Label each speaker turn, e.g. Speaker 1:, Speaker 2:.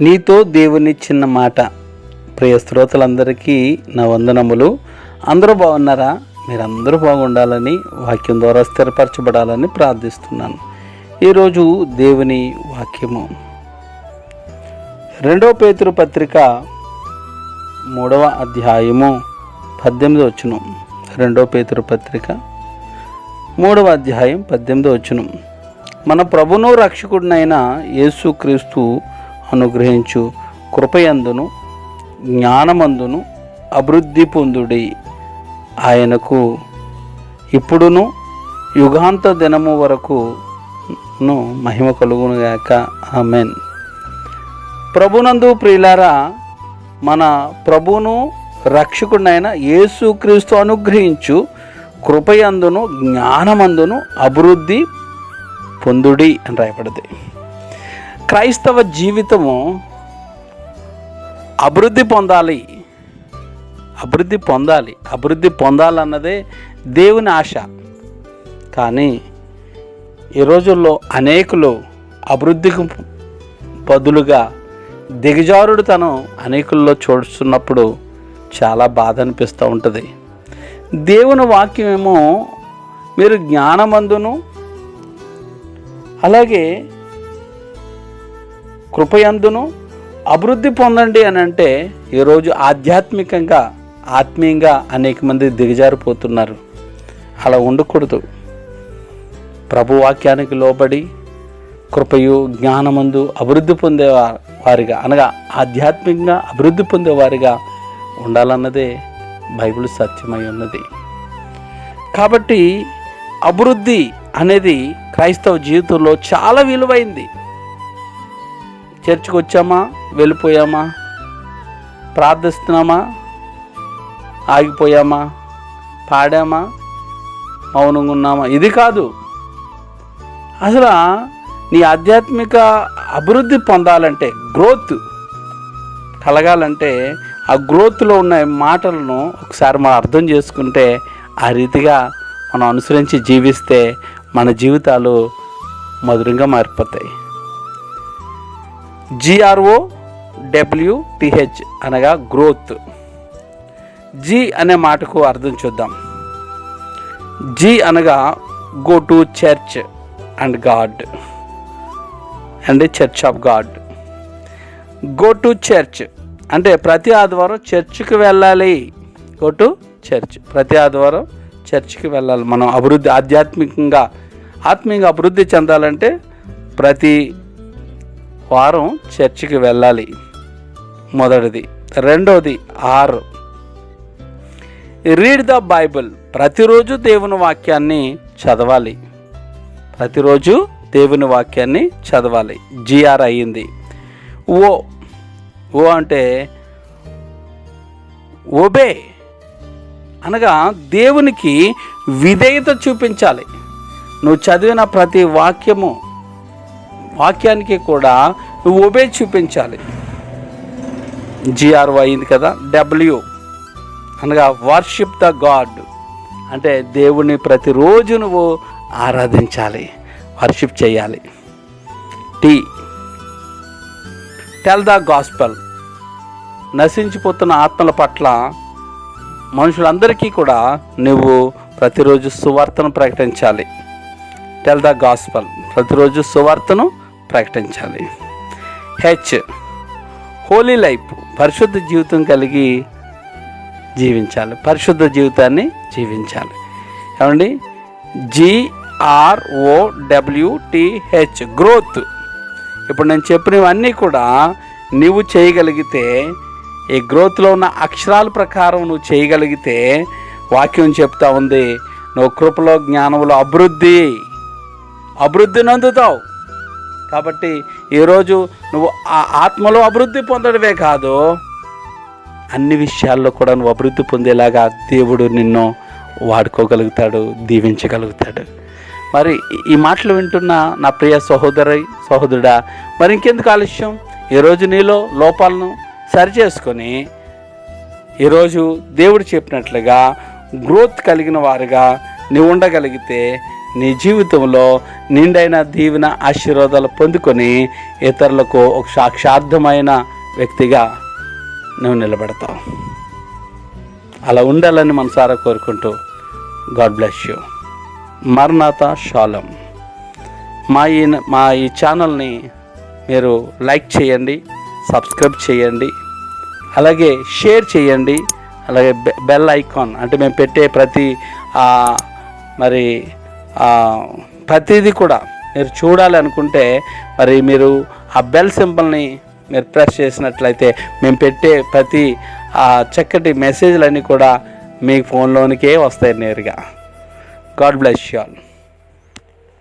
Speaker 1: నీతో దేవుని చిన్న మాట. ప్రియ శ్రోతలందరికీ నా వందనములు. అందరూ బాగున్నారా? మీరందరూ బాగుండాలని, వాక్యం ద్వారా స్థిరపరచబడాలని ప్రార్థిస్తున్నాను. ఈరోజు దేవుని వాక్యము 2 పేతురు పత్రిక 3వ అధ్యాయము 18వ వచనం. 2 పేతురు పత్రిక 3వ అధ్యాయం 18వ వచనం. మన ప్రభును రక్షకుడినైన యేసుక్రీస్తు అనుగ్రహించు కృపయందును జ్ఞానమందును అభివృద్ధి పొందుడి. ఆయనకు ఇప్పుడును యుగాంత దినము వరకును మహిమ కలుగునుగాక. ఆమేన్. ప్రభునందు ప్రియులారా, మన ప్రభును రక్షకుడినైన యేసుక్రీస్తు అనుగ్రహించు కృపయందును జ్ఞానమందును అభివృద్ధి పొందుడి అని రాయబడింది. క్రైస్తవ జీవితము అభివృద్ధి పొందాలన్నదే దేవుని ఆశ. కానీ ఈ రోజుల్లో అనేకులు అభివృద్ధికి బదులుగా దిగజారుడుతనం అనేకుల్లో చూస్తున్నప్పుడు చాలా బాధ అనిపిస్తూ ఉంటుంది. దేవుని వాక్యమేమో మీరు జ్ఞానమందును అలాగే కృపయందును అభివృద్ధి పొందండి అని అంటే, ఈరోజు ఆత్మీయంగా అనేక మంది దిగజారిపోతున్నారు. అలా ఉండకూడదు. ప్రభు వాక్యానికి లోబడి కృపయు జ్ఞానమందు అభివృద్ధి పొందే వారిగా, అనగా ఆధ్యాత్మికంగా అభివృద్ధి పొందేవారిగా ఉండాలన్నదే బైబిల్ సత్యమై ఉన్నది. కాబట్టి అభివృద్ధి అనేది క్రైస్తవ జీవితంలో చాలా విలువైంది. చర్చికి వచ్చామా, వెళ్ళిపోయామా, ప్రార్థిస్తున్నామా, ఆగిపోయామా, పాడామా, మౌనంగా ఉన్నామా, ఇది కాదు. అసలు నీ ఆధ్యాత్మిక అభివృద్ధి పొందాలంటే, గ్రోత్ కలగాలంటే, ఆ గ్రోత్లో ఉన్న మాటలను ఒకసారి మనం అర్థం చేసుకుంటే, ఆ రీతిగా మనం అనుసరించి జీవిస్తే మన జీవితాలు మధురంగా మారిపోతాయి. GROWTH అనగా గ్రోత్. జీ అనే మాటకు అర్థం చూద్దాం. జీ అనగా go to church and God and church of God. Go to church అంటే ప్రతి ఆదివారం చర్చ్కి వెళ్ళాలి. గో టు చర్చ్, ప్రతి ఆదివారం చర్చ్కి వెళ్ళాలి. మనం ఆత్మీయంగా అభివృద్ధి చెందాలంటే ప్రతి వారం చర్చికి వెళ్ళాలి, మొదటిది. రెండవది రీడ్ ద బైబిల్. ప్రతిరోజు దేవుని వాక్యాన్ని చదవాలి. GR అయ్యింది. ఓ అంటే ఒబే, అనగా దేవునికి విధేయత చూపించాలి. నువ్వు చదివిన ప్రతి వాక్యానికి కూడా నువ్వు ఒబే చూపించాలి. GR అయింది కదా. W అనగా వర్షిప్ ద గాడ్, అంటే దేవుని ప్రతిరోజు నువ్వు ఆరాధించాలి, వర్షిప్ చేయాలి. Tell the gospel. నశించిపోతున్న ఆత్మల పట్ల మనుషులందరికీ కూడా నువ్వు ప్రతిరోజు సువార్తను ప్రకటించాలి. టెల్ ద గాస్పెల్, ప్రతిరోజు సువార్తను ప్రకటించాలి. హోలీ లైఫ్, పరిశుద్ధ జీవితం కలిగి జీవించాలి, పరిశుద్ధ జీవితాన్ని జీవించాలి. ఏమండి? GROWTH growth. ఇప్పుడు నేను చెప్పినవన్నీ కూడా నువ్వు చేయగలిగితే, ఈ గ్రోత్లో ఉన్న అక్షరాల ప్రకారం నువ్వు చేయగలిగితే, వాక్యం చెప్తా ఉంది, నువ్వు కృపలో జ్ఞానంలో అభివృద్ధి నందుతావు. కాబట్టి ఈరోజు నువ్వు ఆ ఆత్మలో అభివృద్ధి పొందడమే కాదు, అన్ని విషయాల్లో కూడా నువ్వు అభివృద్ధి పొందేలాగా దేవుడు నిన్ను వాడుకోగలుగుతాడు, దీవించగలుగుతాడు. మరి ఈ మాటలు వింటున్న నా ప్రియ సహోదరుడా, మరి ఇంకెందుకు ఆలస్యం? ఈరోజు నీలో లోపాలను సరిచేసుకొని ఈరోజు దేవుడు చెప్పినట్లుగా గ్రోత్ కలిగిన వారుగా నువ్వు ఉండగలిగితే నీ జీవితంలో నిండైన దీవెన ఆశీర్వాదాలు పొందుకొని ఇతరులకు ఒక సాక్షార్థమైన వ్యక్తిగా నువ్వు నిలబడతావు. అలా ఉండాలని మనసారా కోరుకుంటూ గాడ్ బ్లెస్ యూ. మరణాత షాలం. మా ఈ ఛానల్ని మీరు లైక్ చేయండి, సబ్స్క్రైబ్ చేయండి, అలాగే షేర్ చేయండి. అలాగే బెల్ ఐకాన్ అంటే మేము పెట్టే ప్రతిదీ కూడా మీరు చూడాలి అనుకుంటే మరి మీరు ఆ బెల్ సింబల్ని మీరు ప్రెస్ చేసినట్లయితే మేము పెట్టే ప్రతి చక్కటి మెసేజ్లన్నీ కూడా మీ ఫోన్లోనికే వస్తాయి నేరుగా. God bless you all.